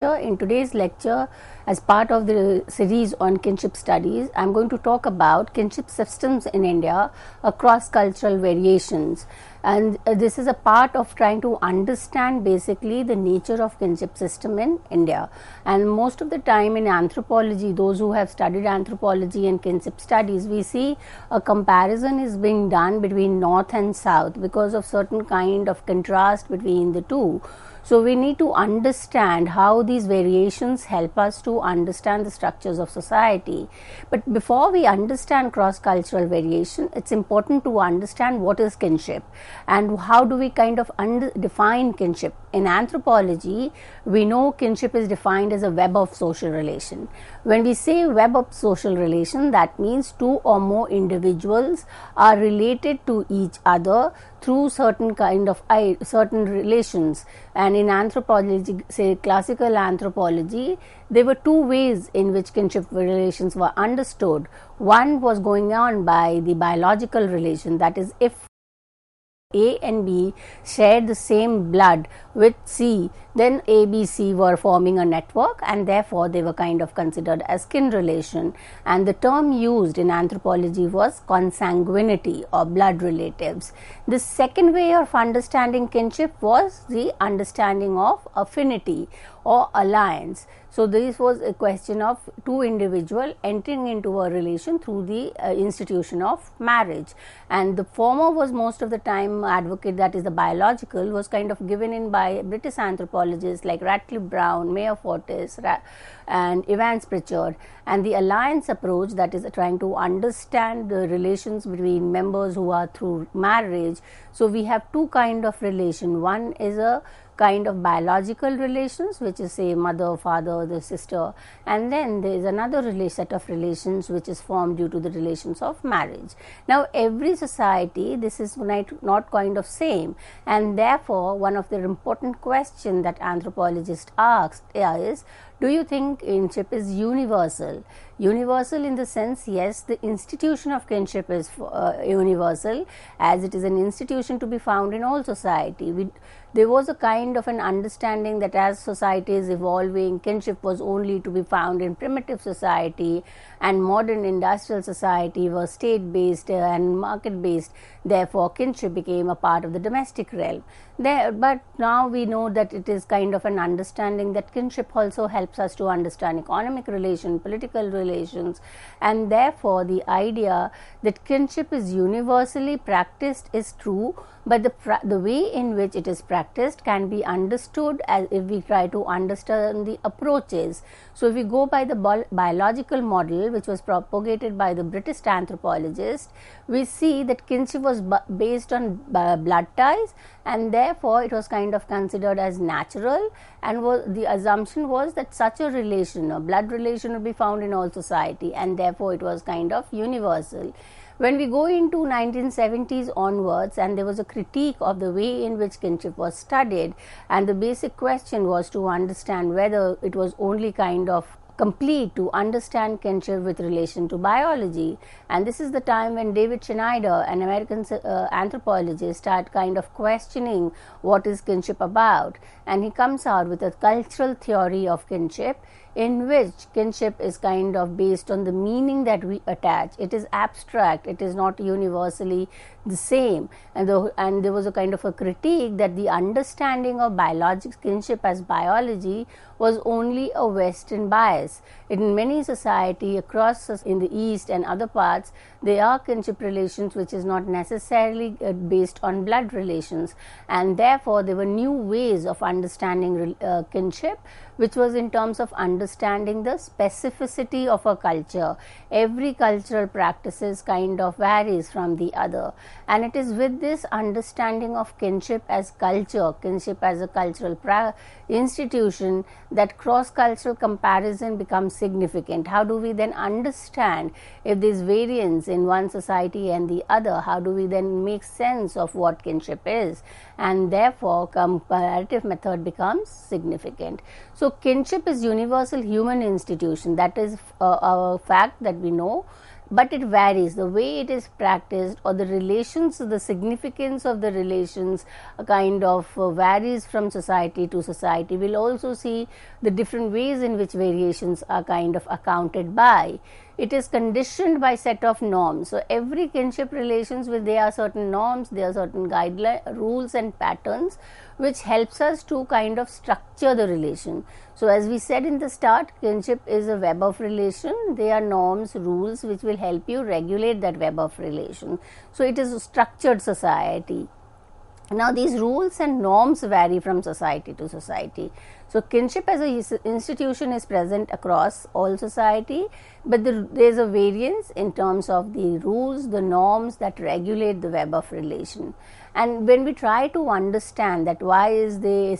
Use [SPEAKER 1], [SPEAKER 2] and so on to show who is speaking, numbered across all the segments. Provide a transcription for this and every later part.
[SPEAKER 1] In today's lecture, as part of the series on kinship studies, I am going to talk about kinship systems in India across cultural variations. And this is a part of trying to understand basically the nature of kinship system in India. And most of the time in anthropology, those who have studied anthropology and kinship studies, we see a comparison is being done between North and South because of certain kind of contrast between the two. So we need to understand how these variations help us to understand the structures of society. But before we understand cross-cultural variation, it's important to understand what is kinship and how do we kind of define kinship. In anthropology, we know kinship is defined as a web of social relation. When we say web of social relation, that means two or more individuals are related to each other through certain kind of certain relations. And in anthropology, say classical anthropology, there were two ways in which kinship relations were understood. One was going on by the biological relation, that is, if A and B shared the same blood with C, then A, B, C were forming a network and therefore they were kind of considered as kin relation. And the term used in anthropology was consanguinity or blood relatives. The second way of understanding kinship was the understanding of affinity or alliance. So this was a question of two individuals entering into a relation through the institution of marriage. And the former was most of the time advocate, that is the biological, was kind of given in by British anthropologists like Radcliffe Brown, Mayor Fortis and Evans Pritchard. And the alliance approach, that is trying to understand the relations between members who are through marriage. So we have two kind of relation. One is a kind of biological relations, which is say mother, father, the sister, and then there is another set of relations which is formed due to the relations of marriage. Now every society, this is not kind of same, and therefore one of the important question that anthropologists asked is, do you think kinship is universal? Universal in the sense, yes, the institution of kinship is universal, as it is an institution to be found in all society. There was a kind of an understanding that as society is evolving, kinship was only to be found in primitive society, and modern industrial society was state-based and market-based. Therefore, kinship became a part of the domestic realm. But now we know that it is kind of an understanding that kinship also helps us to understand economic relations, political relations, and therefore the idea that kinship is universally practiced is true, but the way in which it is practiced can be understood as if we try to understand the approaches. So if we go by the biological model, which was propagated by the British anthropologist, we see that kinship was based on blood ties, and therefore it was kind of considered as natural, and the assumption was that such a relation, a blood relation, would be found in all society, and therefore it was kind of universal. When we go into 1970s onwards, and there was a critique of the way in which kinship was studied, and the basic question was to understand whether it was only kind of complete to understand kinship with relation to biology. And this is the time when David Schneider, an American anthropologist, started kind of questioning what is kinship about, and he comes out with a cultural theory of kinship, in which kinship is kind of based on the meaning that we attach. It is abstract, it is not universally the same, and there was a kind of a critique that the understanding of biological kinship as biology was only a Western bias. In many society across in the East and other parts, there are kinship relations which is not necessarily based on blood relations, and therefore there were new ways of understanding kinship, which was in terms of understanding the specificity of a culture. Every cultural practices kind of varies from the other, and it is with this understanding of kinship as culture, kinship as a cultural institution, that cross-cultural comparison becomes significant. How do we then understand if there is variance in one society and the other? How do we then make sense of what kinship is? And therefore comparative method becomes significant. So kinship is universal human institution. That is a fact that we know. but it varies. The way it is practiced, or the relations, the significance of the relations kind of varies from society to society. We'll also see the different ways in which variations are kind of accounted by. It is conditioned by set of norms. So every kinship relations, there are certain norms, there are certain guidelines, rules and patterns which helps us to kind of structure the relation. So as we said in the start, kinship is a web of relation. There are norms, rules which will help you regulate that web of relation. So it is a structured society. Now these rules and norms vary from society to society. So kinship as an institution is present across all society, but there is a variance in terms of the rules, the norms that regulate the web of relation. And when we try to understand that why is there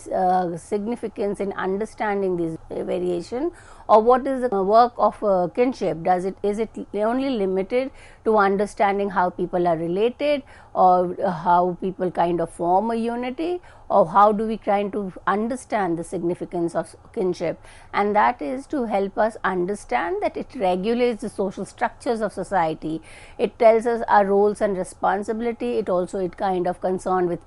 [SPEAKER 1] significance in understanding this variation, or what is the work of kinship, is it only limited to understanding how people are related, or how people kind of form a unity, or how do we try to understand the significance of kinship? And that is to help us understand that it regulates the social structures of society. It tells us our roles and responsibility. It kind of concerned with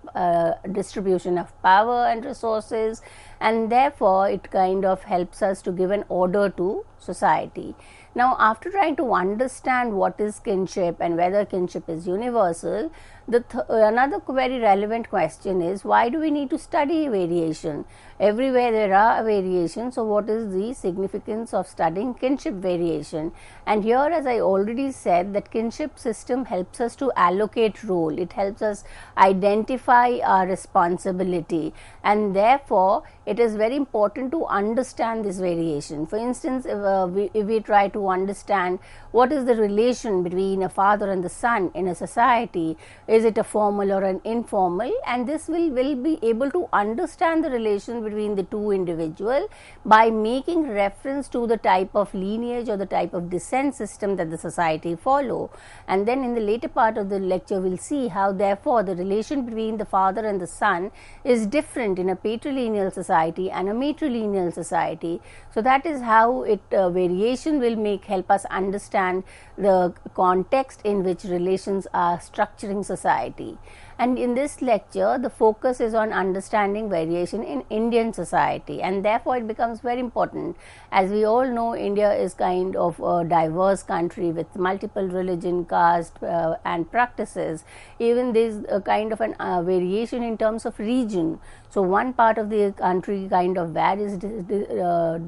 [SPEAKER 1] distribution of power and resources, and therefore it kind of helps us to give an order to society. Now, after trying to understand what is kinship and whether kinship is universal, another very relevant question is, why do we need to study variation? Everywhere there are variations, so what is the significance of studying kinship variation? And here, as I already said, that kinship system helps us to allocate role. It helps us identify our responsibility, and therefore it is very important to understand this variation. For instance, if we try to understand what is the relation between a father and the son in a society, is it a formal or an informal, and this will be able to understand the relation between the two individuals by making reference to the type of lineage or the type of descent system that the society follow. And then in the later part of the lecture, we'll see how therefore the relation between the father and the son is different in a patrilineal society and a matrilineal society. So that is how variation will help us understand the context in which relations are structuring society. And in this lecture, the focus is on understanding variation in Indian society, and therefore it becomes very important. As we all know, India is kind of a diverse country with multiple religion, caste and practices. Even there is a kind of an variation in terms of region. So one part of the country kind of varies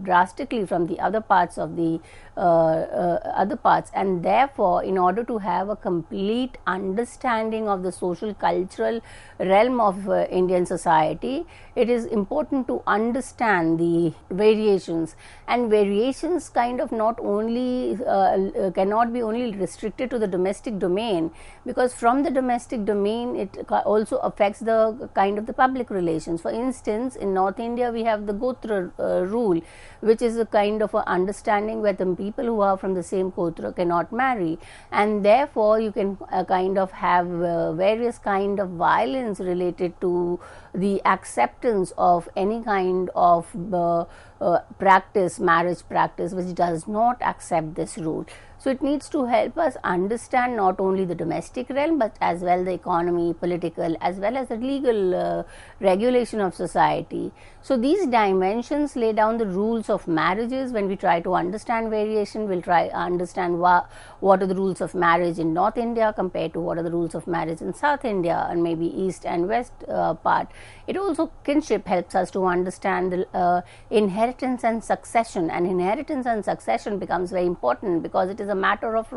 [SPEAKER 1] drastically from the other parts of the other parts, and therefore in order to have a complete understanding of the social cultural realm of Indian society, it is important to understand the variations. And variations kind of not only cannot be only restricted to the domestic domain, because from the domestic domain it also affects the kind of the public relations. For instance, in North India we have the Gotra rule, which is a kind of a understanding where the people who are from the same Gotra cannot marry, and therefore you can kind of have various kind of violence related to the acceptance of any kind of marriage practice which does not accept this rule. So it needs to help us understand not only the domestic realm, but as well the economy, political, as well as the legal regulation of society. So these dimensions lay down the rules of marriages. When we try to understand variation, we'll try to understand what are the rules of marriage in North India compared to what are the rules of marriage in South India and maybe East and West part. It also, kinship helps us to understand the inheritance and succession, and inheritance and succession becomes very important because it is a matter of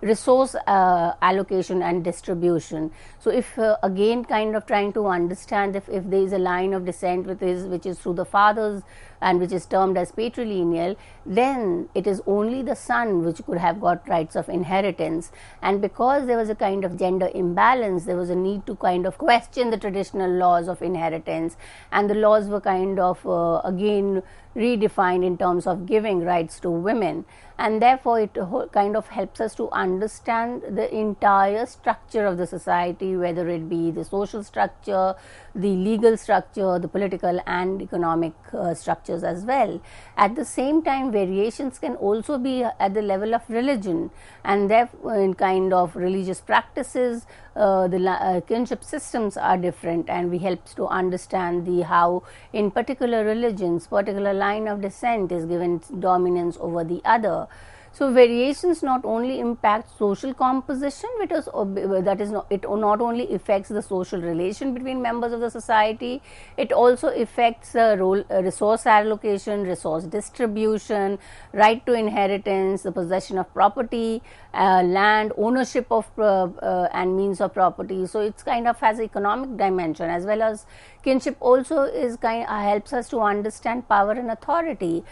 [SPEAKER 1] resource allocation and distribution. So if again kind of trying to understand if there is a line of descent which is through the fathers and which is termed as patrilineal, then it is only the son which could have got rights of inheritance. And because there was a kind of gender imbalance, there was a need to kind of question the traditional laws of inheritance, and the laws were kind of again been redefined in terms of giving rights to women, and therefore it kind of helps us to understand the entire structure of the society, whether it be the social structure, the legal structure, the political and economic structures as well. At the same time, variations can also be at the level of religion, and therefore in kind of religious practices, the kinship systems are different, and we helps to understand the how in particular religions particular line of descent is given dominance over the other. So variations not only impact social composition, it not only affects the social relation between members of the society, it also affects resource allocation, resource distribution, right to inheritance, the possession of property, land, ownership of and means of property. So it's kind of has economic dimension, as well as kinship also is helps us to understand power and authority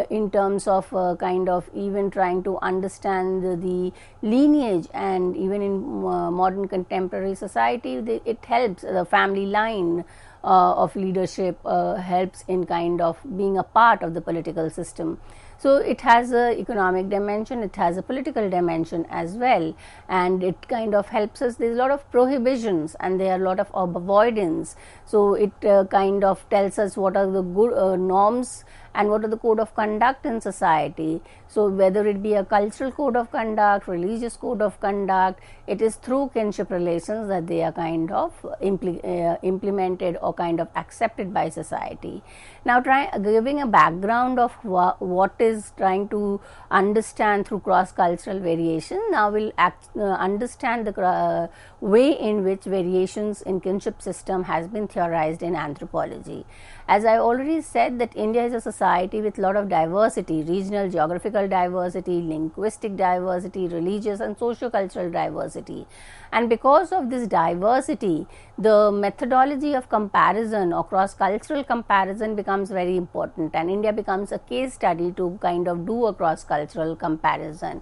[SPEAKER 1] in terms of kind of even trying to understand the lineage, and even in modern contemporary society it helps the family line of leadership helps in kind of being a part of the political system. So it has a economic dimension, it has a political dimension as well, and it kind of helps us. There is a lot of prohibitions and there are a lot of avoidance. So it kind of tells us what are the good norms and what are the code of conduct in society. So whether it be a cultural code of conduct, religious code of conduct, it is through kinship relations that they are kind of implemented or kind of accepted by society. Now giving a background of what is trying to understand through cross-cultural variation, now we'll understand the way in which variations in kinship system has been theorized in anthropology. As I already said, that India is a society with a lot of diversity, regional geographical diversity, linguistic diversity, religious and socio-cultural diversity. And because of this diversity, the methodology of comparison or cross-cultural comparison becomes very important, and India becomes a case study to kind of do a cross-cultural comparison.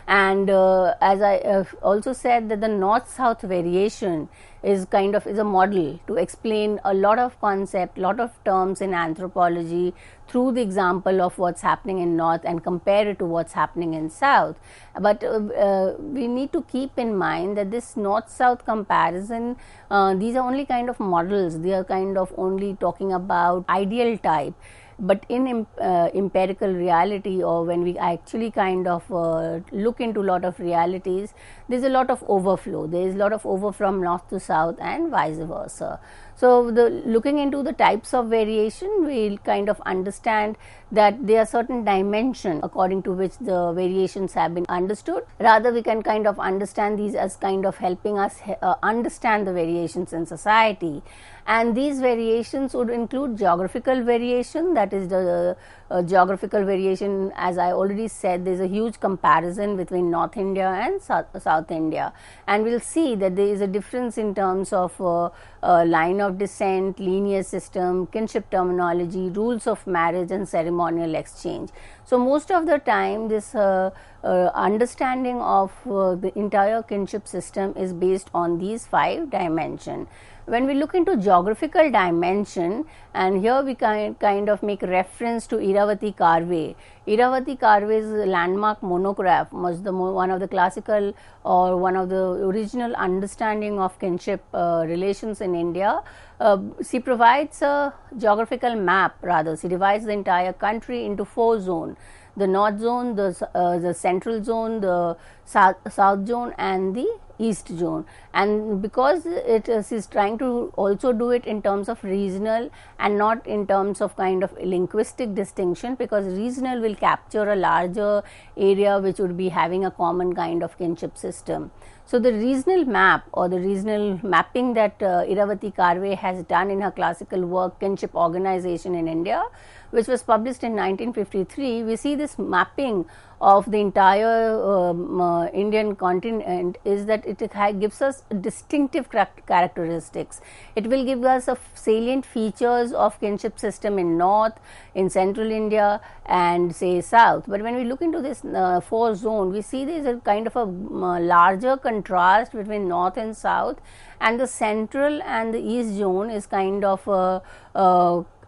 [SPEAKER 1] And as I also said, that the north-south variation is kind of a model to explain a lot of concept, lot of terms in anthropology through the example of what's happening in north and compare it to what's happening in south. But we need to keep in mind that this north-south comparison, these are only kind of models. They are kind of only talking about ideal type. But in empirical reality, or when we actually kind of look into a lot of realities, there is a lot of overflow. There is a lot of overflow from north to south and vice versa. So looking into the types of variation, we will kind of understand that there are certain dimensions according to which the variations have been understood. Rather, we can kind of understand these as kind of helping us understand the variations in society. And these variations would include geographical variation, that is the geographical variation. As I already said, there is a huge comparison between North India and South India, and we will see that there is a difference in terms of line of descent, lineage system, kinship terminology, rules of marriage and ceremonial exchange. So most of the time this understanding of the entire kinship system is based on these 5 dimensions. When we look into geographical dimension, and here we kind of make reference to Iravati Karve. Iravati Karve's landmark monograph was one of the classical or one of the original understanding of kinship relations in India. She provides a geographical map, rather she divides the entire country into 4 zones. The north zone, the central zone, the south zone and the east zone. And because it is trying to also do it in terms of regional and not in terms of kind of linguistic distinction, because regional will capture a larger area which would be having a common kind of kinship system. So the regional map or the regional mapping that Iravati Karve has done in her classical work Kinship Organization in India, which was published in 1953, we see this mapping of the entire Indian continent is that it gives us distinctive characteristics. It will give us a salient features of kinship system in north, in central India and say south. But when we look into this 4 zone, we see there is a kind of a larger contrast between north and south, and the central and the east zone is kind of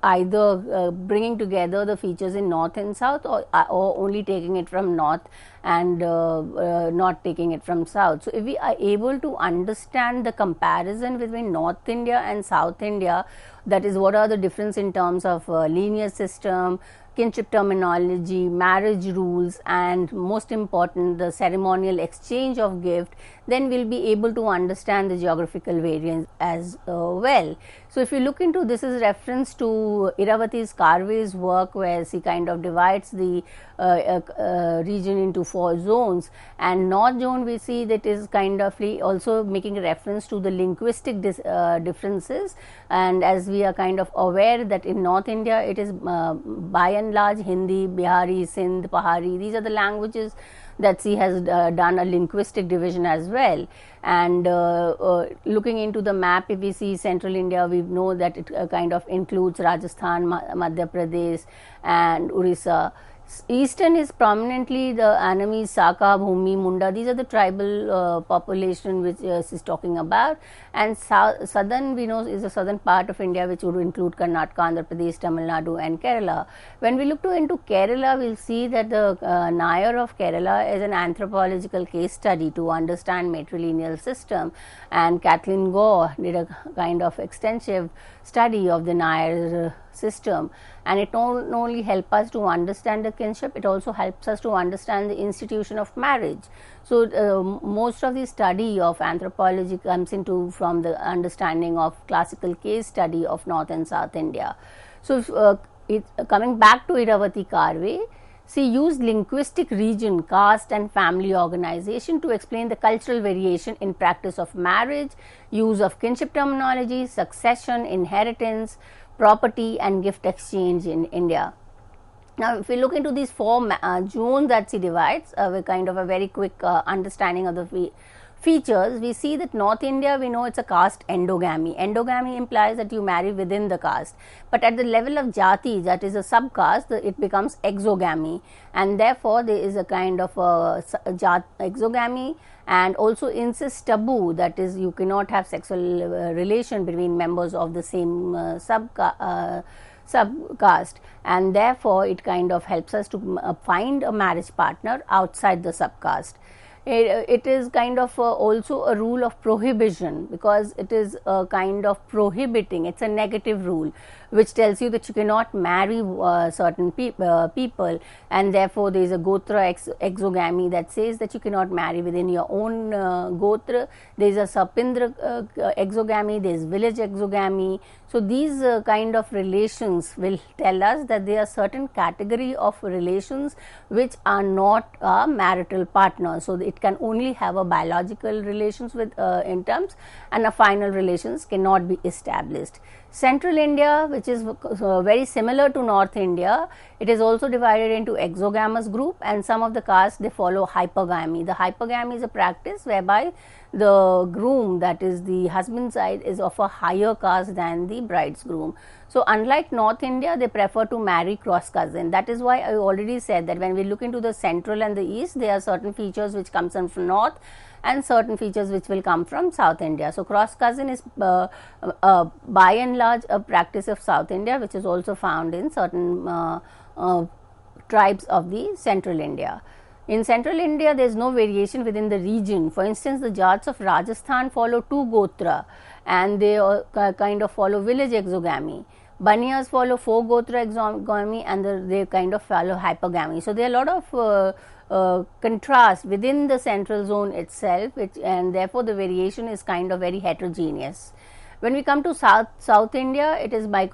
[SPEAKER 1] either bringing together the features in north and south, or only taking it from north and not taking it from south. So if we are able to understand the comparison between North India and South India, that is, what are the difference in terms of linear system, kinship terminology, marriage rules, and most important, the ceremonial exchange of gift, then we will be able to understand the geographical variance as well. So if you look into this, is reference to Iravati's Karve's work, where she kind of divides the region into 4 zones, and north zone we see that is kind of also making reference to the linguistic differences. And as we are kind of aware that in North India it is by and large Hindi, Bihari, Sindh, Pahari, these are the languages that she has done a linguistic division as well. And looking into the map, if we see central India, we know that it kind of includes Rajasthan, Madhya Pradesh and Orissa. Eastern is prominently the Anamis, Saka, Bhumi, Munda. These are the tribal population which is talking about. And southern we know is the southern part of India, which would include Karnataka, Andhra Pradesh, Tamil Nadu and Kerala. When we look into Kerala, we will see that the Nair of Kerala is an anthropological case study to understand matrilineal system, and Kathleen Gore did a kind of extensive study of the Nair system, and it not only helps us to understand the kinship, it also helps us to understand the institution of marriage. So most of the study of anthropology comes into from the understanding of classical case study of North and South India. So coming back to Iravati Karve, she used linguistic region, caste and family organization to explain the cultural variation in practice of marriage, use of kinship terminology, succession, inheritance, property and gift exchange in India. Now, if we look into these 4 zones that she divides, with kind of a very quick understanding of the features, we see that North India, we know it's a caste endogamy. Endogamy implies that you marry within the caste, but at the level of jati, that is a subcaste, it becomes exogamy, and therefore there is a kind of exogamy, and also incest taboo, that is, you cannot have sexual relation between members of the same subcaste, and therefore it kind of helps us to find a marriage partner outside the subcaste. It is kind of also a rule of prohibition, because it is a kind of prohibiting, it's a negative rule which tells you that you cannot marry certain people, and therefore there is a gotra exogamy that says that you cannot marry within your own gotra. There is a sapindra exogamy, there is village exogamy. So these kind of relations will tell us that there are certain category of relations which are not a marital partner. So it can only have a biological relations with in terms, and a final relations cannot be established. Central India, which is very similar to North India, it is also divided into exogamous group, and some of the castes they follow hypergamy. The hypergamy is a practice whereby the groom, that is the husband side, is of a higher caste than the bride's groom. So unlike North India, they prefer to marry cross cousin. That is why I already said that when we look into the central and the east, there are certain features which comes from north and certain features which will come from South India. So cross cousin is by and large a practice of South India, which is also found in certain tribes of the central India. In central India, there is no variation within the region. For instance, the Jats of Rajasthan follow 2 gotra, and they kind of follow village exogamy. Baniyas follow 4 gotra exogamy, and they kind of follow hypergamy. So there are a lot of contrast within the central zone itself, and therefore the variation is kind of very heterogeneous. When we come to South India, it is by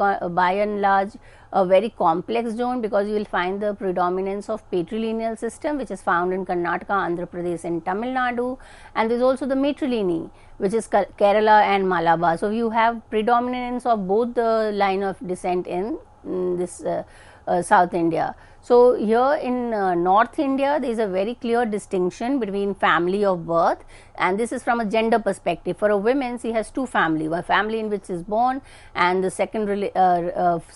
[SPEAKER 1] and large a very complex zone, because you will find the predominance of patrilineal system, which is found in Karnataka, Andhra Pradesh and Tamil Nadu, and there is also the matrilineal, which is Kerala and Malabar. So you have predominance of both the line of descent in this South India. So here in North India, there is a very clear distinction between family of birth, and this is from a gender perspective. For a woman, she has two families, one family in which she is born, and the second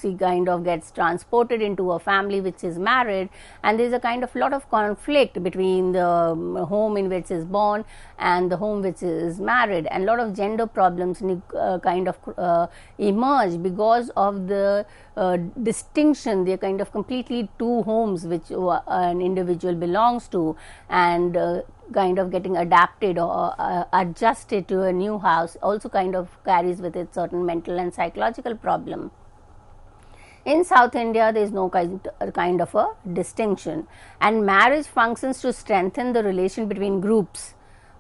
[SPEAKER 1] she kind of gets transported into a family which is married, and there is a kind of lot of conflict between the home in which she is born and the home which is married, and a lot of gender problems kind of emerge because of the distinction. They are kind of completely two homes which an individual belongs to, and kind of getting adapted or adjusted to a new house also kind of carries with it certain mental and psychological problem. In South India, there is no kind of a distinction, and marriage functions to strengthen the relation between groups.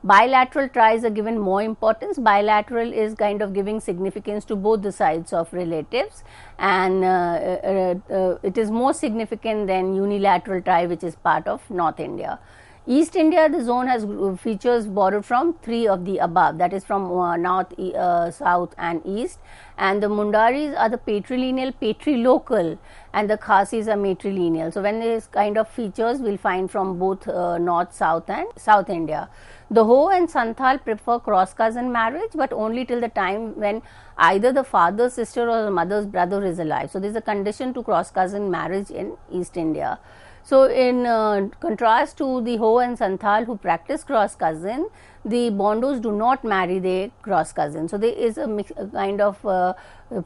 [SPEAKER 1] Bilateral ties are given more importance. Bilateral is kind of giving significance to both the sides of relatives, and it is more significant than unilateral tie, which is part of North India. East India, the zone has features borrowed from three of the above, that is from north, south and east, and the Mundaris are the patrilineal, patrilocal, and the Khasis are matrilineal. So when these kind of features we'll find from both north, south and South India. The Ho and Santhal prefer cross cousin marriage, but only till the time when either the father's sister or the mother's brother is alive. So there is a condition to cross cousin marriage in East India. So in contrast to the Ho and Santhal who practice cross cousin, the Bondos do not marry their cross cousin. So there is a kind of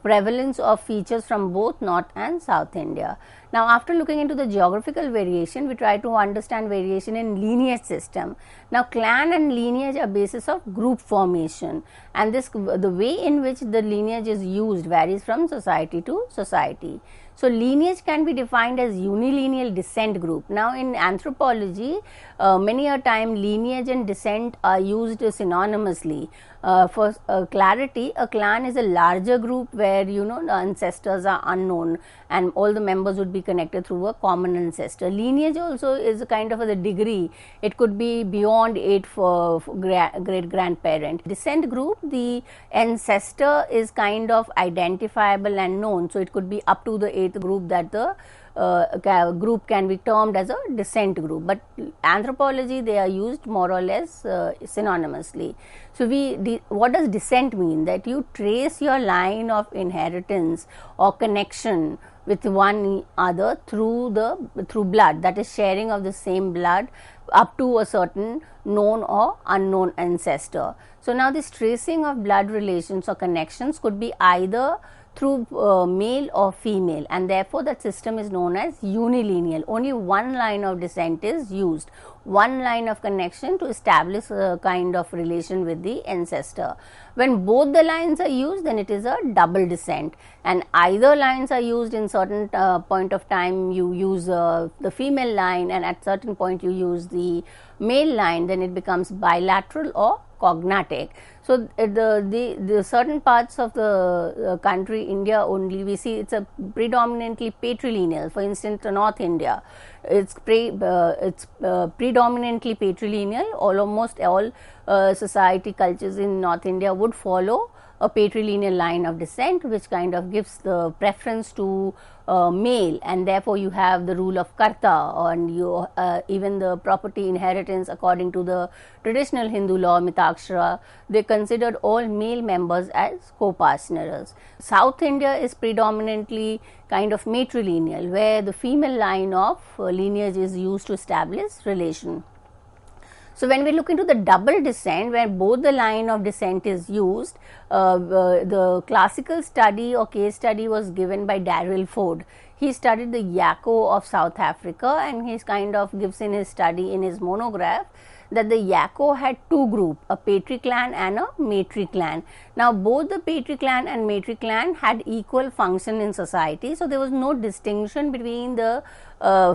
[SPEAKER 1] prevalence of features from both North and South India. Now after looking into the geographical variation, we try to understand variation in lineage system. Now clan and lineage are basis of group formation, and the way in which the lineage is used varies from society to society. So lineage can be defined as unilineal descent group. Now in anthropology, many a time lineage and descent are used synonymously. For clarity, a clan is a larger group where the ancestors are unknown and all the members would be connected through a common ancestor. Lineage also is a kind of a degree. It could be beyond 8 for great grandparent. Descent group, the ancestor is kind of identifiable and known, so it could be up to the 8th group that the group can be termed as a descent group, but anthropology they are used more or less synonymously. So what does descent mean? That you trace your line of inheritance or connection with one other through blood, that is sharing of the same blood up to a certain known or unknown ancestor. So now this tracing of blood relations or connections could be either through male or female, and therefore that system is known as unilineal. Only one line of descent is used, one line of connection to establish a kind of relation with the ancestor. When both the lines are used, then it is a double descent, and either lines are used in certain point of time. You use the female line, and at certain point you use the male line, then it becomes bilateral or cognatic. So the certain parts of the country, India only, we see it's a predominantly patrilineal. For instance, North India, it's predominantly patrilineal. Almost all society cultures in North India would follow a patrilineal line of descent, which kind of gives the preference to male, and therefore you have the rule of karta, and you even the property inheritance according to the traditional Hindu law Mitakshara, they considered all male members as co-partners. South India is predominantly kind of matrilineal, where the female line of lineage is used to establish relation. So when we look into the double descent, where both the line of descent is used, the classical study or case study was given by Daryl Ford. He studied the Yako of South Africa, and he kind of gives in his study in his monograph that the Yako had two groups, a Patri clan and a Matri clan. Now both the Patri clan and Matri clan had equal function in society, so there was no distinction between the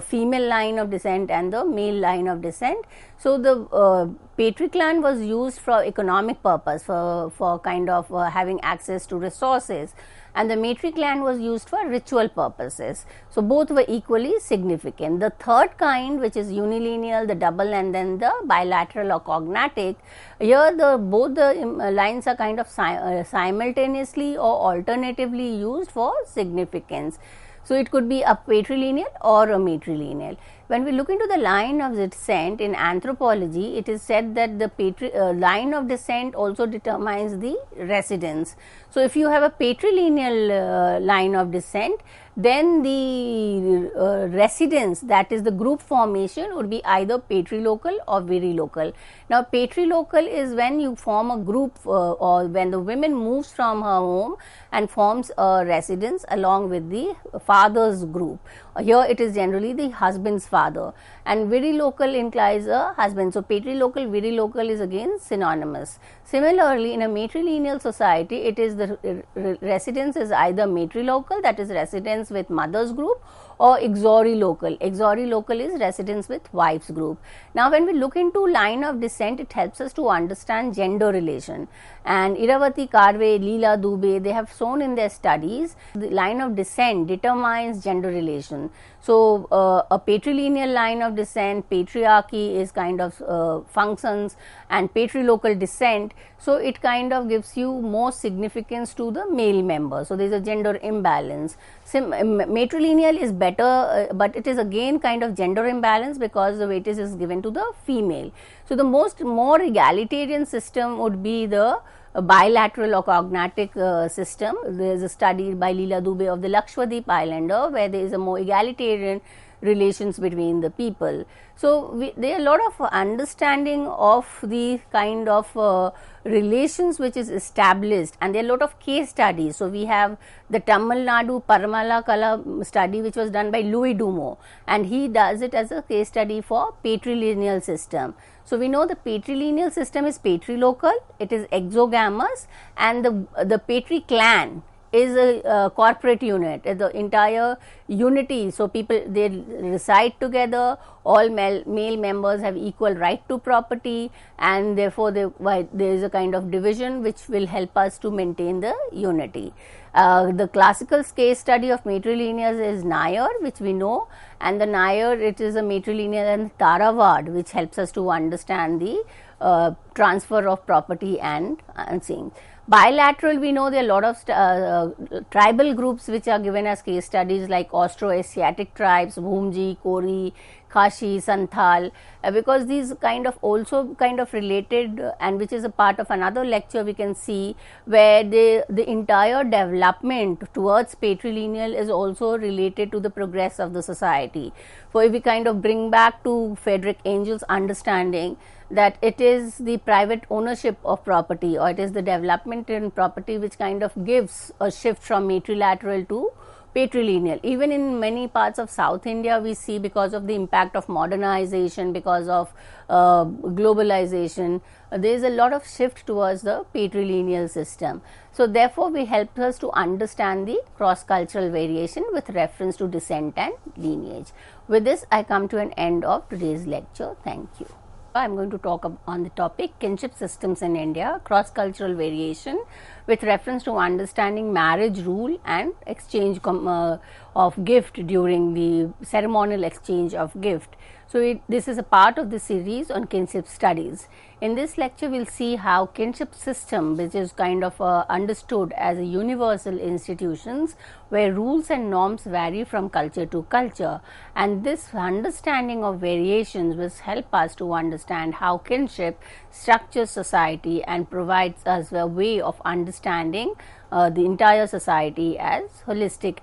[SPEAKER 1] female line of descent and the male line of descent. So the Patri clan was used for economic purpose, for kind of having access to resources, and the Matri clan was used for ritual purposes. So both were equally significant. The third kind, which is unilineal, the double, and then the bilateral or cognatic, here both the lines are kind of simultaneously or alternatively used for significance. So it could be a patrilineal or a matrilineal. When we look into the line of descent in anthropology, it is said that the line of descent also determines the residence. So if you have a patrilineal line of descent, then the residence, that is the group formation, would be either patrilocal or virilocal. Now patrilocal is when you form a group or when the woman moves from her home and forms a residence along with the father's group. Here it is generally the husband's father, and virilocal implies a husband. So patrilocal, virilocal is again synonymous. Similarly, in a matrilineal society, it is the residence is either matrilocal, that is residence with mother's group, or exorilocal. Exorilocal is residence with wife's group. Now when we look into line of descent, it helps us to understand gender relation, and Iravati Karve, Leela Dube, they have shown in their studies the line of descent determines gender relation. So a patrilineal line of descent, patriarchy is kind of functions, and patrilocal descent, so it kind of gives you more significance to the male member. So there is a gender imbalance. Matrilineal is better, but it is again kind of gender imbalance because the weightage is given to the female. So the more egalitarian system would be the bilateral or cognatic system. There is a study by Leela Dube of the Lakshadweep Islander where there is a more egalitarian relations between the people. So there are a lot of understanding of the kind of relations which is established, and there are a lot of case studies. So we have the Tamil Nadu Paramala Kala study which was done by Louis Dumo, and he does it as a case study for patrilineal system. So we know the patrilineal system is patrilocal, it is exogamous, and the patri clan is a corporate unit, the entire unity. So people, they reside together, all male members have equal right to property, and therefore there is a kind of division which will help us to maintain the unity. The classical case study of matrilineal is Nair, which we know, and the Nair, it is a matrilineal, and Tarawad, which helps us to understand the transfer of property and seeing. Bilateral, we know there are a lot of tribal groups which are given as case studies like Austroasiatic tribes, Bhumji, Kori, Khashi, Santhal, because these kind of also kind of related, and which is a part of another lecture we can see, where the entire development towards patrilineal is also related to the progress of the society. So if we kind of bring back to Frederick Angel's understanding that it is the private ownership of property, or it is the development in property which kind of gives a shift from matrilateral to patrilineal. Even in many parts of South India, we see because of the impact of modernization, because of globalization, there is a lot of shift towards the patrilineal system. So therefore, we help us to understand the cross-cultural variation with reference to descent and lineage. With this, I come to an end of today's lecture. Thank you. I am going to talk on the topic kinship systems in India, cross-cultural variation with reference to understanding marriage rule and exchange of gift during the ceremonial exchange of gift. So this is a part of the series on kinship studies. In this lecture, we will see how kinship system, which is kind of understood as a universal institutions where rules and norms vary from culture to culture, and this understanding of variations will help us to understand how kinship structures society and provides us a way of understanding the entire society as holistic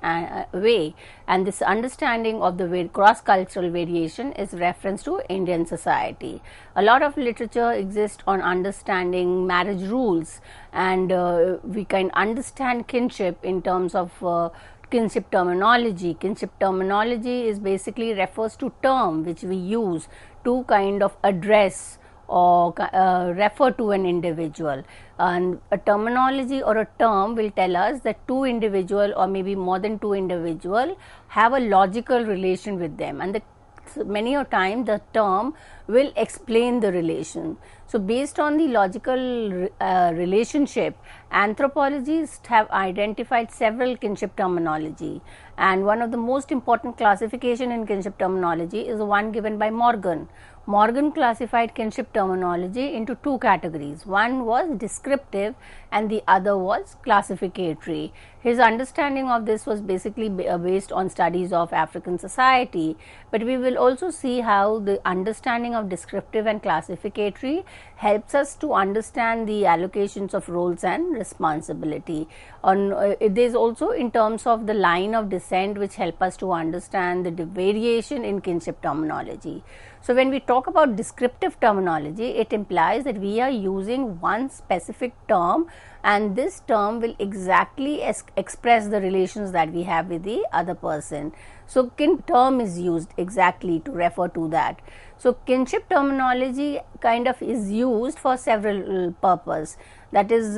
[SPEAKER 1] way, and this understanding of the cross-cultural variation is reference to Indian society. A lot of literature exists on understanding marriage rules, and we can understand kinship in terms of kinship terminology. Kinship terminology is basically refers to term which we use to kind of address or refer to an individual, and a terminology or a term will tell us that two individual or maybe more than two individual have a logical relation with them, and many a time the term will explain the relation. So based on the logical relationship, anthropologists have identified several kinship terminology, and one of the most important classification in kinship terminology is the one given by Morgan. Morgan classified kinship terminology into two categories. One was descriptive and the other was classificatory. His understanding of this was basically based on studies of African society, but we will also see how the understanding of descriptive and classificatory helps us to understand the allocations of roles and responsibility. There is also in terms of the line of descent which help us to understand the variation in kinship terminology. So, when we talk about descriptive terminology, it implies that we are using one specific term and this term will exactly express the relations that we have with the other person. So, term is used exactly to refer to that. So, kinship terminology kind of is used for several purposes. That is,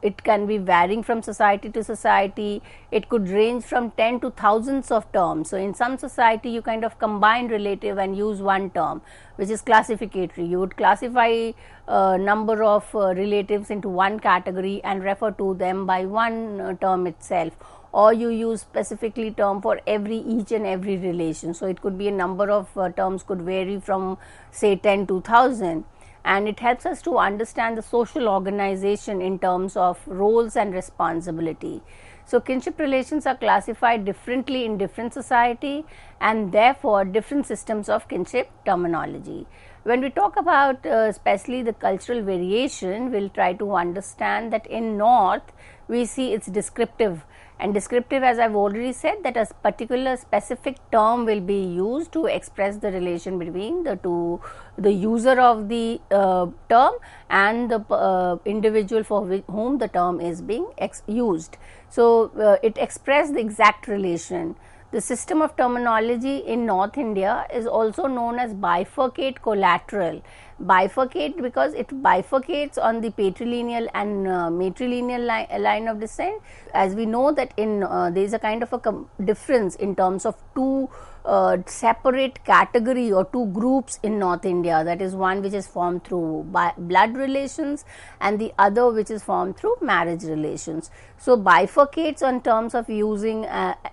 [SPEAKER 1] it can be varying from society to society. It could range from 10 to thousands of terms. So, in some society you kind of combine relative and use one term, which is classificatory. You would classify number of relatives into one category and refer to them by one term itself, or you use specifically term for each and every relation. So, it could be a number of terms could vary from say 10 to 1000, and it helps us to understand the social organization in terms of roles and responsibility. So, kinship relations are classified differently in different society and therefore different systems of kinship terminology. When we talk about especially the cultural variation, we will try to understand that in North we see it's descriptive, and descriptive, as I have already said, that a particular specific term will be used to express the relation between the user of the term and the individual for whom the term is being used. So, it expresses the exact relation. The system of terminology in North India is also known as bifurcate collateral. Bifurcate because it bifurcates on the patrilineal and matrilineal line of descent. As we know that in there is a kind of a difference in terms of two separate category or two groups in North India, that is one which is formed through blood relations and the other which is formed through marriage relations. So, bifurcates on terms of using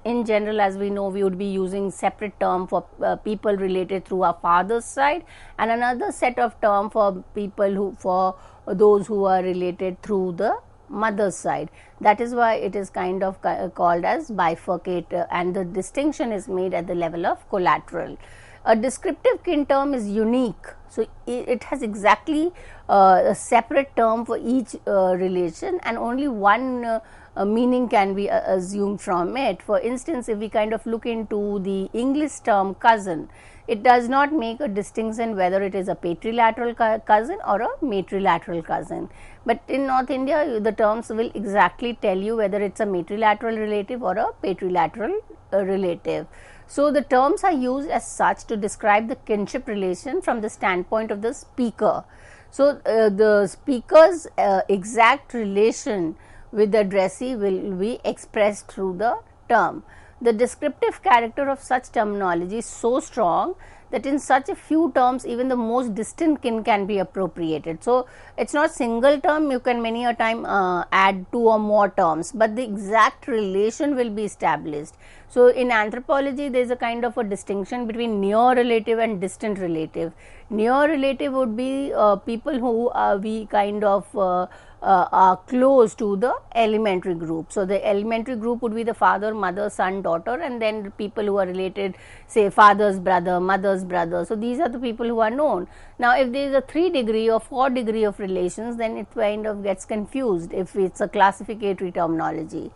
[SPEAKER 1] in general, as we know, we would be using separate term for people related through our father's side and another set of term for people for those who are related through the mother's side. That is why it is kind of called as bifurcate, and the distinction is made at the level of collateral. A descriptive kin term is unique. So, it has exactly a separate term for each relation and only one meaning can be assumed from it. For instance, if we kind of look into the English term cousin, it does not make a distinction whether it is a patrilateral cousin or a matrilateral cousin. But in North India, the terms will exactly tell you whether it is a matrilateral relative or a patrilateral relative. So, the terms are used as such to describe the kinship relation from the standpoint of the speaker. So, the speaker's exact relation with the addressee will be expressed through the term. The descriptive character of such terminology is so strong that in such a few terms even the most distant kin can be appropriated. So, it is not single term, you can many a time add two or more terms, but the exact relation will be established. So, in anthropology there is a kind of a distinction between near relative and distant relative. Near relative would be people who we kind of are close to the elementary group. So, the elementary group would be the father, mother, son, daughter, and then the people who are related, say father's brother, mother's brother. So, these are the people who are known. Now, if there is a 3 degree or 4 degree of relations, then it kind of gets confused if it is a classificatory terminology.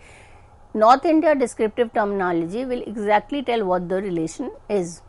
[SPEAKER 1] North India descriptive terminology will exactly tell what the relation is.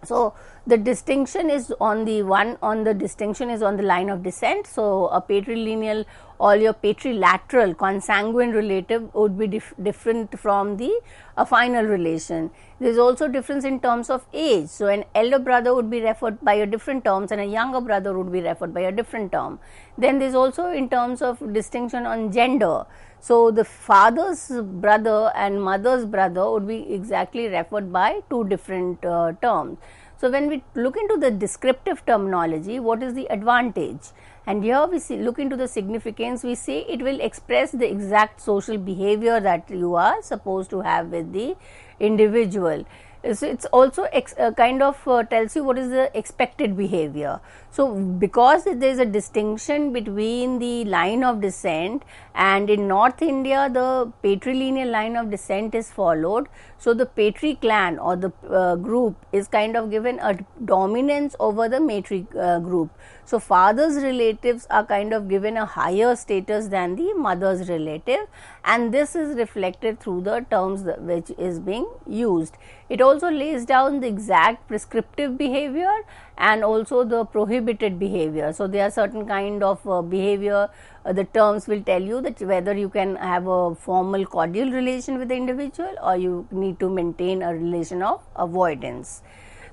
[SPEAKER 1] So, the distinction is on the distinction is on the line of descent. So, a patrilineal or your patrilateral consanguine relative would be different from the affinal relation. There is also difference in terms of age. So, an elder brother would be referred by a different terms and a younger brother would be referred by a different term. Then there is also in terms of distinction on gender. So, the father's brother and mother's brother would be exactly referred by two different terms. So, when we look into the descriptive terminology, what is the advantage? And here we look into the significance, we say it will express the exact social behavior that you are supposed to have with the individual. So it's also kind of tells you what is the expected behavior. So because there is a distinction between the line of descent, and in North India the patrilineal line of descent is followed, so the patri clan or the group is kind of given a dominance over the matri group. So father's relatives are kind of given a higher status than the mother's relative, and this is reflected through the terms which is being used. It also lays down the exact prescriptive behavior and also the prohibited behavior. So there are certain kind of behavior, the terms will tell you that whether you can have a formal cordial relation with the individual or you need to maintain a relation of avoidance.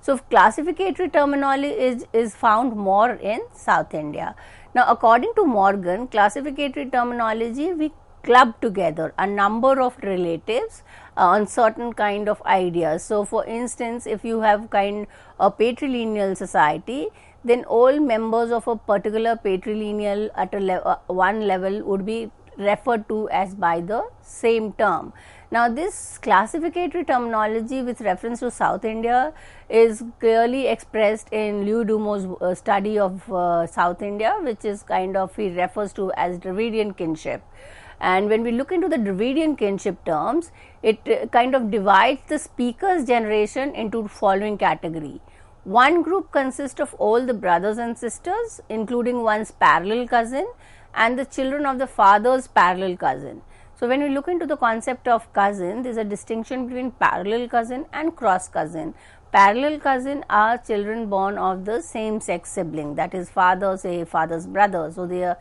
[SPEAKER 1] So classificatory terminology is found more in South India. Now according to Morgan, classificatory terminology, we club together a number of relatives on certain kind of ideas. So for instance, if you have a patrilineal society, then all members of a particular patrilineal at a one level would be referred to as by the same term. Now this classificatory terminology with reference to South India is clearly expressed in Dube's study of South India, which is kind of he refers to as Dravidian kinship. And when we look into the Dravidian kinship terms, it kind of divides the speaker's generation into following category. One group consists of all the brothers and sisters, including one's parallel cousin and the children of the father's parallel cousin. So when we look into the concept of cousin, there is a distinction between parallel cousin and cross cousin. Parallel cousin are children born of the same sex sibling, that is father's brother. So they are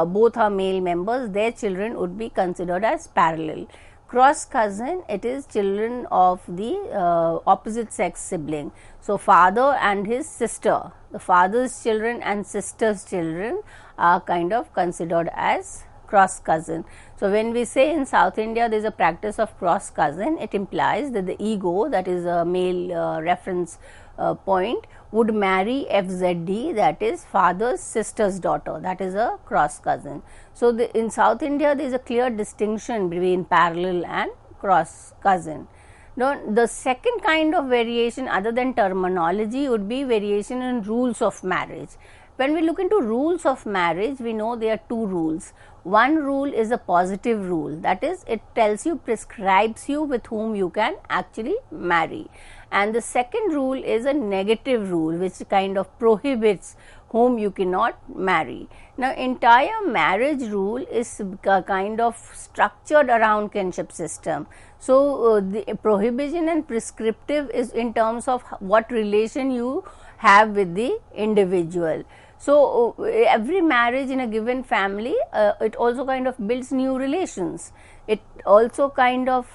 [SPEAKER 1] both are male members, their children would be considered as parallel. Cross cousin, it is children of the opposite sex sibling. So father and his sister, the father's children and sister's children are kind of considered as cross cousin. So when we say in South India there is a practice of cross cousin, it implies that the ego, that is a male reference point, would marry FZD, that is father's sister's daughter, that is a cross cousin. So in South India there is a clear distinction between parallel and cross cousin. Now the second kind of variation other than terminology would be variation in rules of marriage. When we look into rules of marriage, we know there are two rules. One rule is a positive rule, that is, it tells you, prescribes you with whom you can actually marry. And the second rule is a negative rule, which kind of prohibits whom you cannot marry. Now entire marriage rule is kind of structured around kinship system. So the prohibition and prescriptive is in terms of what relation you have with the individual. So every marriage in a given family, it also kind of builds new relations. It also kind of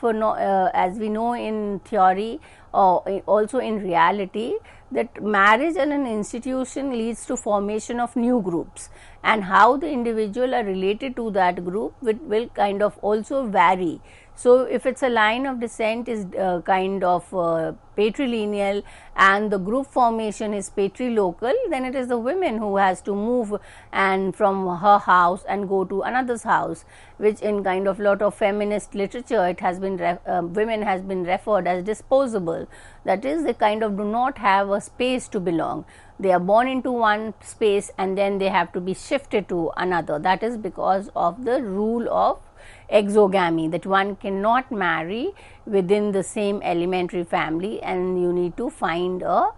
[SPEAKER 1] as we know in theory, also in reality, that marriage and an institution leads to formation of new groups, and how the individual are related to that group will kind of also vary. So if it's a line of descent is kind of patrilineal and the group formation is patrilocal, then it is the women who has to move and from her house and go to another's house, which in kind of lot of feminist literature it has been women has been referred as disposable, that is, they kind of do not have a space to belong. They are born into one space and then they have to be shifted to another. That is because of the rule of exogamy, that one cannot marry within the same elementary family and you need to find a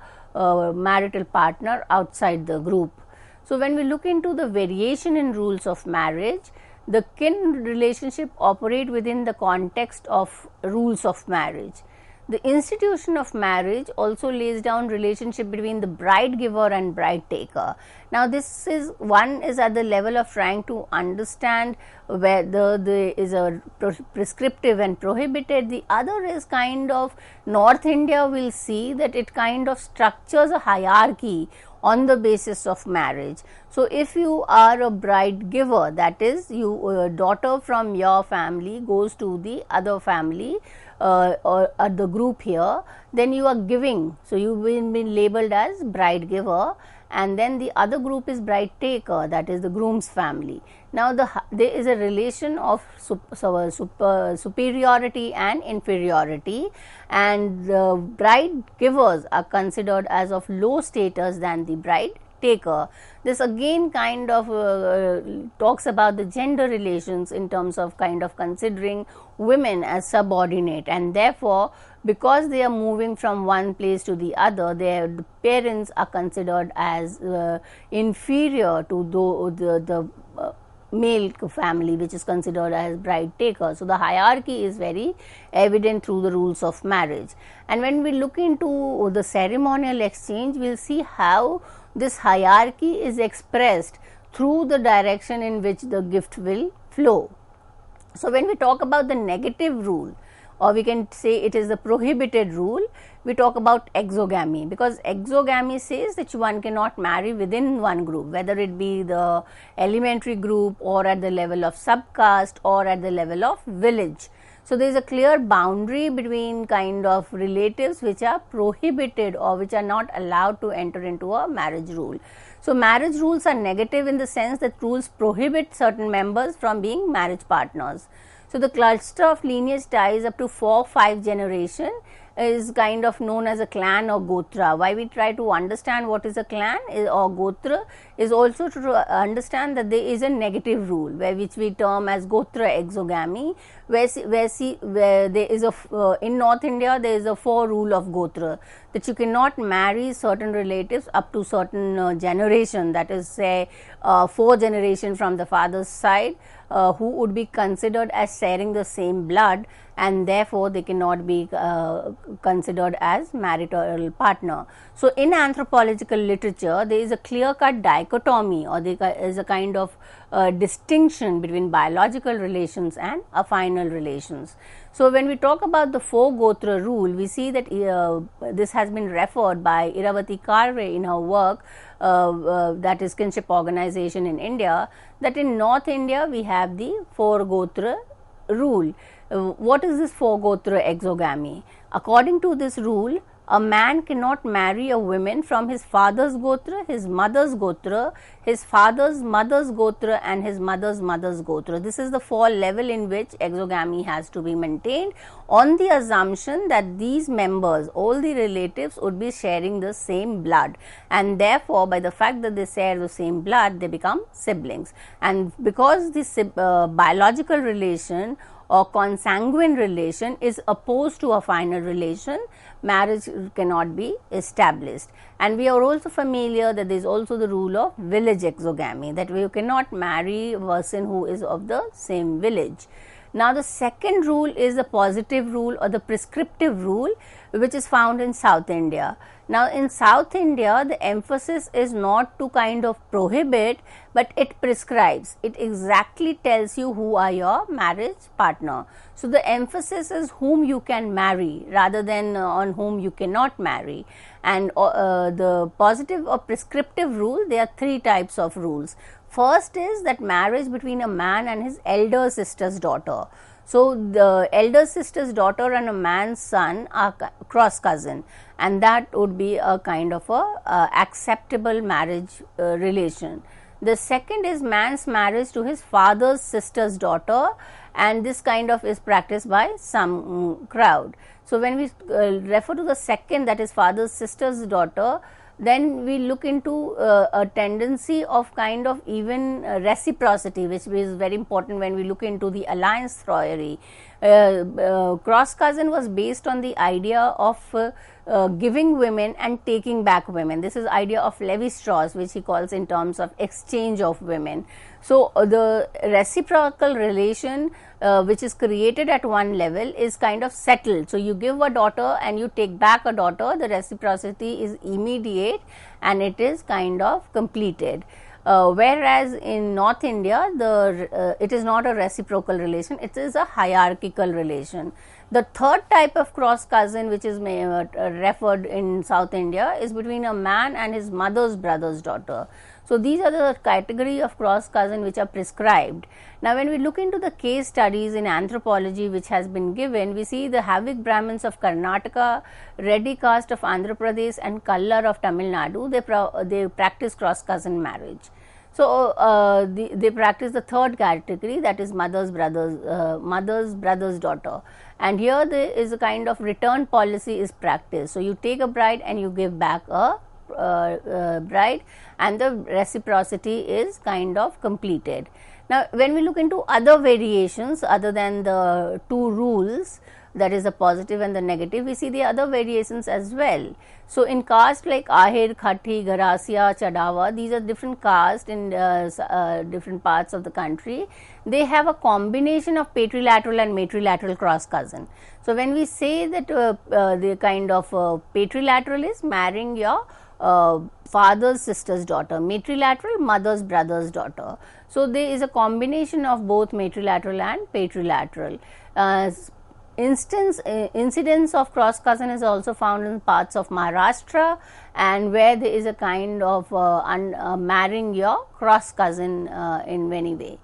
[SPEAKER 1] marital partner outside the group. So when we look into the variation in rules of marriage, the kin relationship operate within the context of rules of marriage. The institution of marriage also lays down relationship between the bride giver and bride taker. Now this is, one is at the level of trying to understand whether there is a prescriptive and prohibited. The other is kind of North India will see that it kind of structures a hierarchy on the basis of marriage. So if you are a bride giver, that is, you daughter from your family goes to the other family, or the group here, then you are giving. So, you will be labeled as bride giver, and then the other group is bride taker, that is the groom's family. Now, there is a relation of superiority and inferiority, and the bride givers are considered as of low status than the bride taker. This again kind of talks about the gender relations in terms of kind of considering women as subordinate, and therefore, because they are moving from one place to the other, their parents are considered as inferior to the male family, which is considered as bride taker. So, the hierarchy is very evident through the rules of marriage. And when we look into the ceremonial exchange, we will see how this hierarchy is expressed through the direction in which the gift will flow. So, when we talk about the negative rule, or we can say it is the prohibited rule, we talk about exogamy, because exogamy says that one cannot marry within one group, whether it be the elementary group or at the level of subcaste or at the level of village. So, there is a clear boundary between kind of relatives which are prohibited or which are not allowed to enter into a marriage rule. So, marriage rules are negative in the sense that rules prohibit certain members from being marriage partners. So, the cluster of lineage ties up to 4-5 generation is kind of known as a clan or gotra. Why we try to understand what is a clan or gotra is also to understand that there is a negative rule, which we term as gotra exogamy, where there is a in North India there is a 4 rule of gotra, that you cannot marry certain relatives up to certain generation, that is say 4 generation from the father's side, who would be considered as sharing the same blood, and therefore they cannot be considered as marital partner. So, in anthropological literature, there is a clear-cut dichotomy, or there is a kind of distinction between biological relations and affinal relations. So, when we talk about the 4 gotra rule, we see that this has been referred by Iravati Karve in her work, that is Kinship Organization in India, that in North India we have the 4 gotra rule. What is this 4 gotra exogamy? According to this rule, a man cannot marry a woman from his father's gotra, his mother's gotra, his father's mother's gotra, and his mother's mother's gotra. This is the 4 level in which exogamy has to be maintained, on the assumption that these members, all the relatives, would be sharing the same blood, and therefore, by the fact that they share the same blood, they become siblings. And because this biological relation or consanguine relation is opposed to a final relation, marriage cannot be established. And we are also familiar that there is also the rule of village exogamy, that you cannot marry a person who is of the same village. Now, the second rule is the positive rule or the prescriptive rule, which is found in South India. Now, in South India, the emphasis is not to kind of prohibit, but it prescribes. It exactly tells you who are your marriage partner. So, the emphasis is whom you can marry rather than on whom you cannot marry. And the positive or prescriptive rule, there are 3 types of rules. First is that marriage between a man and his elder sister's daughter. So, the elder sister's daughter and a man's son are cross cousin, and that would be a kind of a acceptable marriage relation. The second is man's marriage to his father's sister's daughter, and this kind of is practiced by some crowd. So, when we refer to the second, that is father's sister's daughter, then we look into a tendency of kind of even reciprocity, which is very important when we look into the alliance theory. Cross cousin was based on the idea of giving women and taking back women. This is idea of Levi-Strauss, which he calls in terms of exchange of women. So, the reciprocal relation which is created at one level is kind of settled. So, you give a daughter and you take back a daughter, the reciprocity is immediate and it is kind of completed. Whereas in North India, it is not a reciprocal relation, it is a hierarchical relation. The third type of cross cousin, which is referred in South India, is between a man and his mother's brother's daughter. So, these are the category of cross cousin which are prescribed. Now, when we look into the case studies in anthropology which has been given, we see the Havik Brahmins of Karnataka, Reddy caste of Andhra Pradesh and Kallar of Tamil Nadu, they practice cross cousin marriage. So, they practice the third category, that is mother's brother's daughter, and here there is a kind of return policy is practiced. So, you take a bride and you give back a bride, and the reciprocity is kind of completed. Now, when we look into other variations other than the two rules, that is the positive and the negative, we see the other variations as well. So, in caste like Ahir, Khatti, Garasia, Chadawa, these are different castes in different parts of the country. They have a combination of patrilateral and matrilateral cross cousin. So, when we say that the kind of patrilateral is marrying your father's sister's daughter, matrilateral mother's brother's daughter. So, there is a combination of both matrilateral and patrilateral. Incidence of cross cousin is also found in parts of Maharashtra, and where there is a kind of marrying your cross cousin in many way.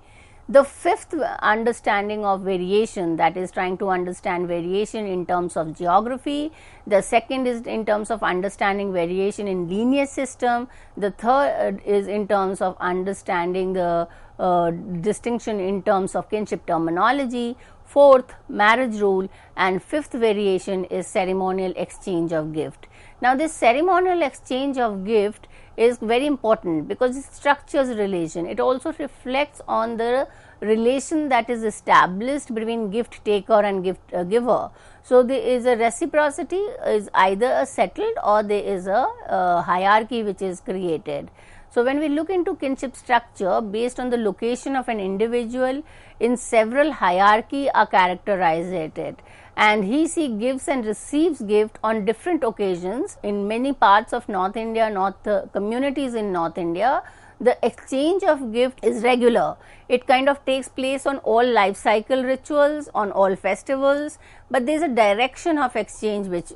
[SPEAKER 1] The fifth understanding of variation, that is trying to understand variation in terms of geography. The second is in terms of understanding variation in lineage system. The third is in terms of understanding the distinction in terms of kinship terminology. Fourth, marriage rule, and fifth variation is ceremonial exchange of gift. Now, this ceremonial exchange of gift is very important because it structures relation. It also reflects on the relation that is established between gift taker and gift giver. So, there is a reciprocity is either a settled or there is a hierarchy which is created. So, when we look into kinship structure based on the location of an individual, in several hierarchy are characterized, and he gives and receives gift on different occasions in many parts of North India, communities in North India. The exchange of gift is regular. It kind of takes place on all life cycle rituals, on all festivals, but there is a direction of exchange which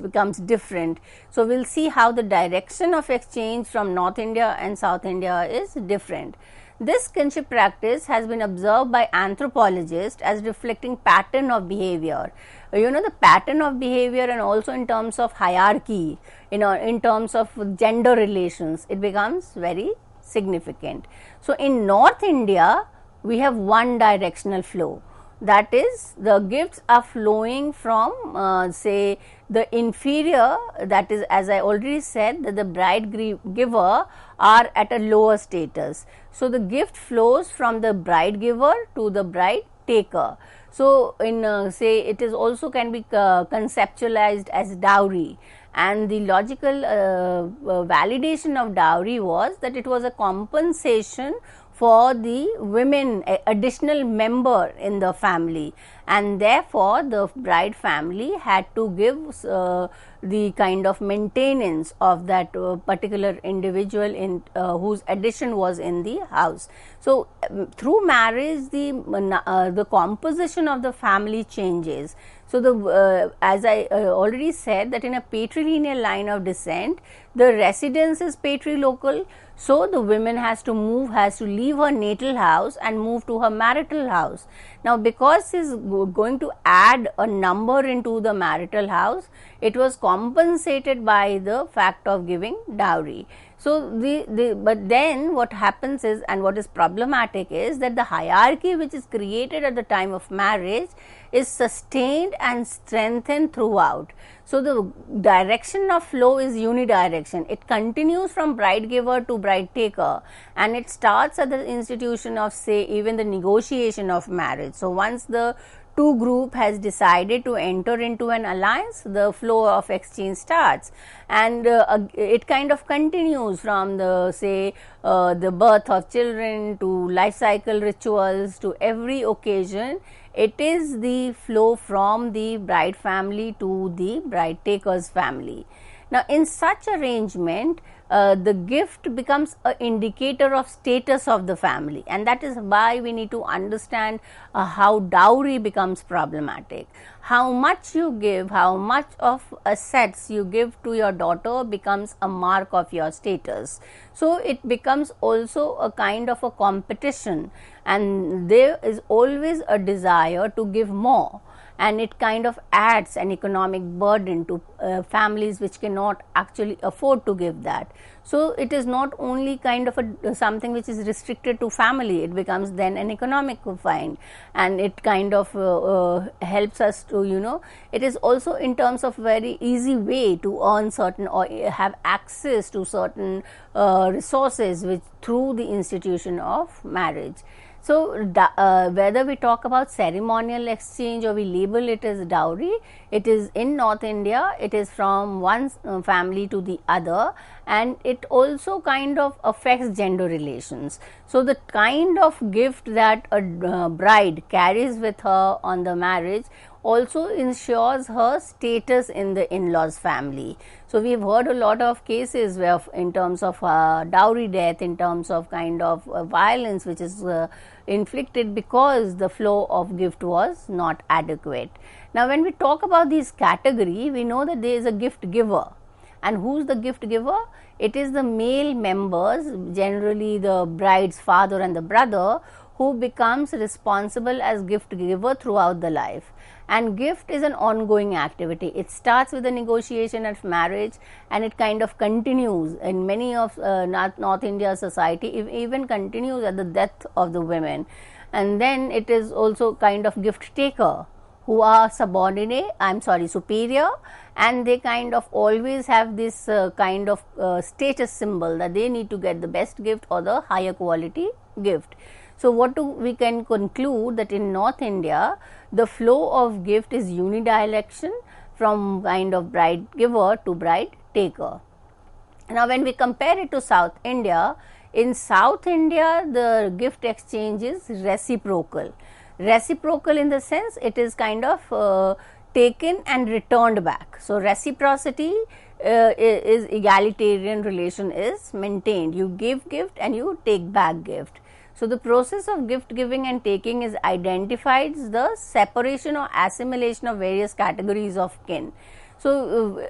[SPEAKER 1] becomes different. So, we will see how the direction of exchange from North India and South India is different. This kinship practice has been observed by anthropologists as reflecting pattern of behavior. The pattern of behavior, and also in terms of hierarchy, in terms of gender relations, it becomes very significant. So, in North India, we have one directional flow, that is the gifts are flowing from say the inferior, that is, as I already said, that the bride giver are at a lower status. So, the gift flows from the bride giver to the bride taker. So, in say it is also can be conceptualized as dowry, and the logical validation of dowry was that it was a compensation for the women, additional member in the family, and therefore, the bride family had to give the kind of maintenance of that particular individual in whose addition was in the house. So, through marriage the composition of the family changes. So, as I already said, that in a patrilineal line of descent, the residence is patrilocal. So, the woman has to leave her natal house and move to her marital house. Now, because she is going to add a number into the marital house, it was compensated by the fact of giving dowry. So, but then what happens is, and what is problematic is, that the hierarchy which is created at the time of marriage is sustained and strengthened throughout. So, the direction of flow is unidirection. It continues from bride giver to bride taker, and it starts at the institution of, say, even the negotiation of marriage. So, once the two group has decided to enter into an alliance, the flow of exchange starts, and it kind of continues from the, say, the birth of children to life cycle rituals to every occasion. It is the flow from the bride family to the bride taker's family. Now, in such arrangement, the gift becomes an indicator of status of the family, and that is why we need to understand how dowry becomes problematic. How much you give, how much of assets you give to your daughter becomes a mark of your status. So, it becomes also a kind of a competition, and there is always a desire to give more, and it kind of adds an economic burden to families which cannot actually afford to give that. So, it is not only kind of something which is restricted to family, it becomes then an economic find, and it kind of helps us to, it is also in terms of very easy way to earn certain or have access to certain resources which through the institution of marriage. So, whether we talk about ceremonial exchange or we label it as dowry, it is in North India, it is from one family to the other, and it also kind of affects gender relations. So, the kind of gift that a bride carries with her on the marriage also ensures her status in the in-laws family. So, we have heard a lot of cases where in terms of dowry death, in terms of kind of violence which is inflicted because the flow of gift was not adequate. Now, when we talk about these category, we know that there is a gift giver. And who's the gift giver? It is the male members, generally the bride's father and the brother, who becomes responsible as gift giver throughout the life. And gift is an ongoing activity. It starts with the negotiation of marriage, and it kind of continues in many of North India society, it even continues at the death of the women. And then it is also kind of gift taker, who are superior, and they kind of always have this kind of status symbol that they need to get the best gift or the higher quality gift. So, what we can conclude that in North India, the flow of gift is unidirection from kind of bride giver to bride taker. Now, when we compare it to South India, in South India, the gift exchange is reciprocal. Reciprocal in the sense it is kind of taken and returned back. So, reciprocity is egalitarian relation is maintained. You give gift and you take back gift. So, the process of gift giving and taking is identifies the separation or assimilation of various categories of kin. So,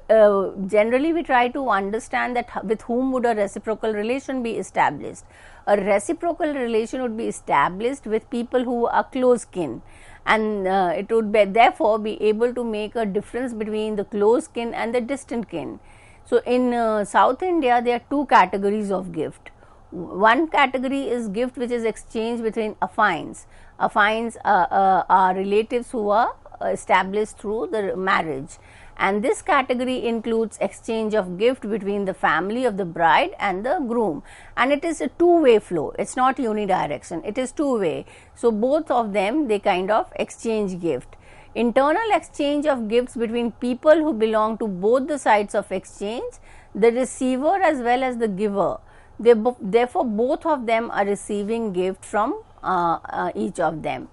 [SPEAKER 1] generally we try to understand that with whom would a reciprocal relation be established. A reciprocal relation would be established with people who are close kin, and it would therefore be able to make a difference between the close kin and the distant kin. So, in South India there are two categories of gift. One category is gift which is exchanged between affines. Affines are relatives who are established through the marriage, and this category includes exchange of gift between the family of the bride and the groom, and it is a two-way flow. It is not unidirection, it is two-way. So, both of them they kind of exchange gift. Internal exchange of gifts between people who belong to both the sides of exchange, the receiver as well as the giver. Therefore, both of them are receiving gift from each of them.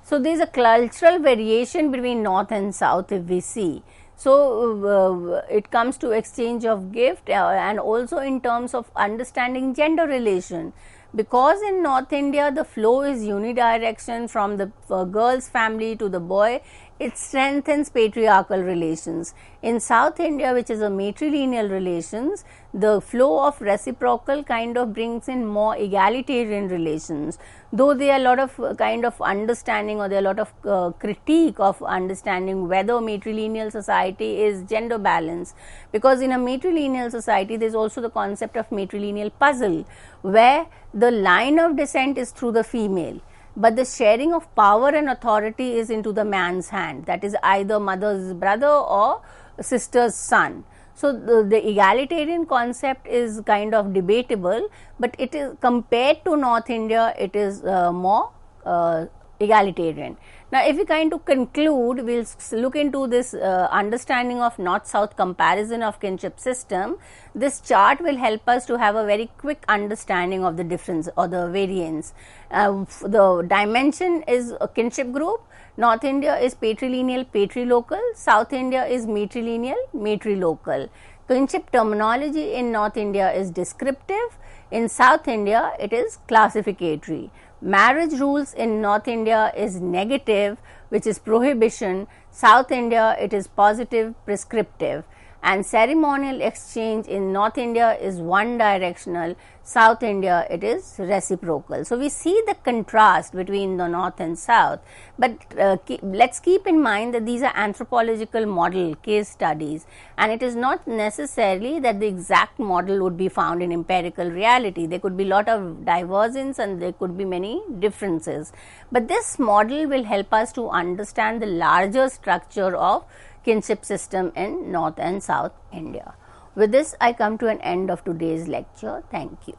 [SPEAKER 1] So, there is a cultural variation between North and South if we see. So, it comes to exchange of gift and also in terms of understanding gender relation, because in North India the flow is unidirection from the girl's family to the boy. It strengthens patriarchal relations. In South India, which is a matrilineal relations, the flow of reciprocal kind of brings in more egalitarian relations, though there are a lot of kind of understanding or there are a lot of critique of understanding whether matrilineal society is gender balance, because in a matrilineal society there is also the concept of matrilineal puzzle, where the line of descent is through the female, but the sharing of power and authority is into the man's hand, that is either mother's brother or sister's son. So, the egalitarian concept is kind of debatable, but it is compared to North India, it is more egalitarian. Now, if we kind of conclude, we will look into this understanding of North-South comparison of kinship system. This chart will help us to have a very quick understanding of the difference or the variance. The dimension is a kinship group. North India is patrilineal, patrilocal. South India is matrilineal, matrilocal. Kinship terminology in North India is descriptive, in South India it is classificatory. Marriage rules in North India is negative, which is prohibition. South India it is positive, prescriptive. And ceremonial exchange in North India is one directional, South India it is reciprocal. So, we see the contrast between the North and South, but let's keep in mind that these are anthropological model case studies, and it is not necessarily that the exact model would be found in empirical reality. There could be lot of divergence and there could be many differences, but this model will help us to understand the larger structure of kinship system in North and South India. With this, I come to an end of today's lecture. Thank you.